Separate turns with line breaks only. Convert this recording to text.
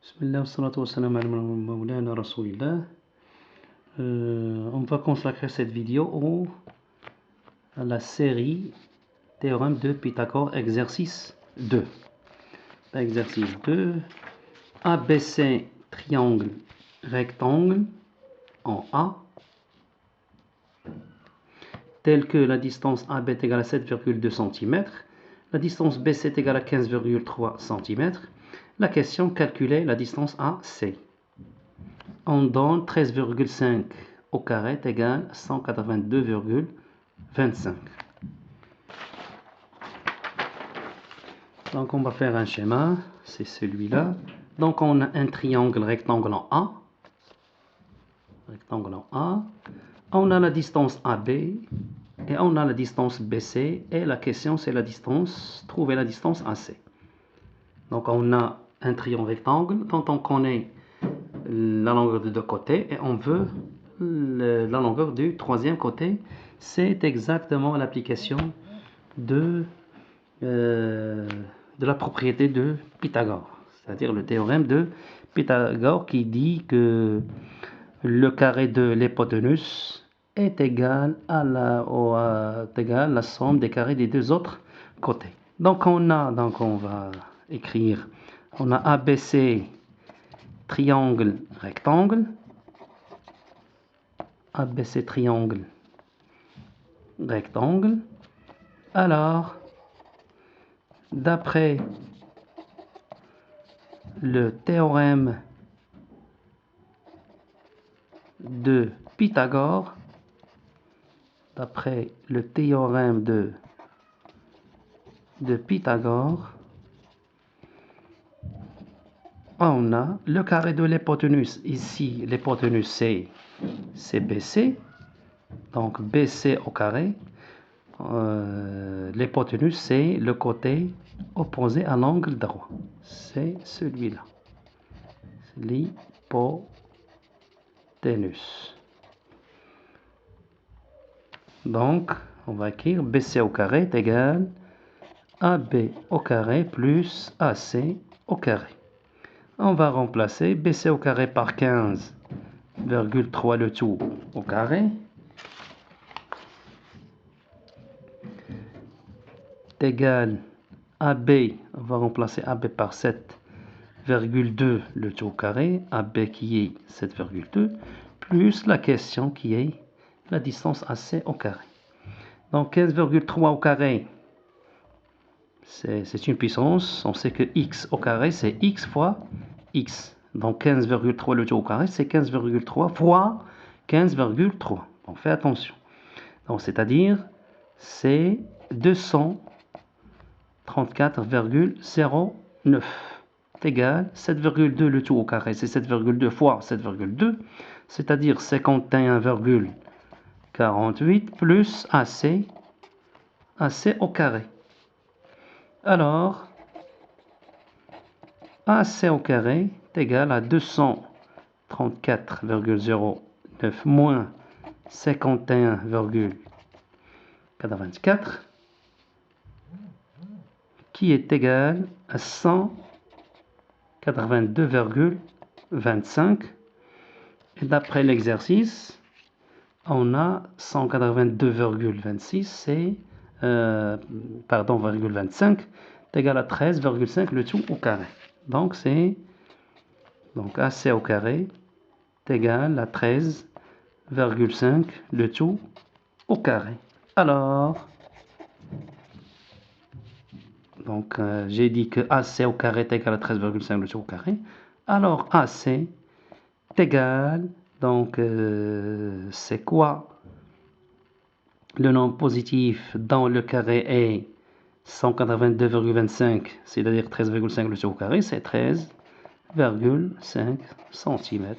Bismillah, wassalatu wassalamu ala mawlana rasoulillah. On va consacrer cette vidéo à la série théorème de Pythagore, exercice 2. Exercice 2, ABC triangle rectangle en A, tel que la distance AB est égale à 7,2 cm, la distance BC est égale à 15,3 cm. La question, calculer la distance AC. On donne 13,5 au carré est égal à 182,25. Donc on va faire un schéma, c'est celui-là. Donc on a un triangle rectangle en A. On a la distance AB et on a la distance BC. Et la question c'est la distance, trouver la distance AC. Donc on a un triangle rectangle dont on connaît la longueur de deux côtés et on veut la longueur du troisième côté. C'est exactement l'application de la propriété de Pythagore, c'est-à-dire le théorème de Pythagore qui dit que le carré de l'hypoténuse est égal à la somme des carrés des deux autres côtés. Donc on va écrire, on a ABC triangle rectangle, ABC triangle rectangle. Alors, d'après le théorème de Pythagore, on a le carré de l'hypoténuse. Ici, l'hypoténuse c'est BC, donc BC au carré. L'hypoténuse c'est le côté opposé à l'angle droit. C'est celui-là. L'hypoténuse. Donc, on va écrire BC au carré est égal à AB au carré plus AC au carré. On va remplacer BC au carré par 15,3 le tout au carré est égal à AB, on va remplacer AB par 7,2 le tout au carré, AB qui est 7,2, plus la question qui est la distance AC au carré. Donc 15,3 au carré, c'est une puissance, on sait que x au carré c'est x fois x. Donc 15,3 le tout au carré c'est 15,3 fois 15,3. On fait attention. Donc c'est-à-dire c'est 234,09 égal 7,2 le tout au carré, c'est 7,2 fois 7,2, c'est-à-dire 51,48 plus AC au carré. Alors, AC au carré est égal à 234,09 moins 51,84 qui est égal à 182,25. Et d'après l'exercice, on a 182,26, c'est 0,25 est égal à 13,5 le tout au carré. Donc c'est AC au carré est égal à 13,5 le tout au carré. Alors, j'ai dit que AC au carré est égal à 13,5 le tout au carré. Alors AC est égal, c'est quoi le nombre positif dans le carré est 182,25, c'est-à-dire 13,5 le tout au carré, c'est 13,5 cm.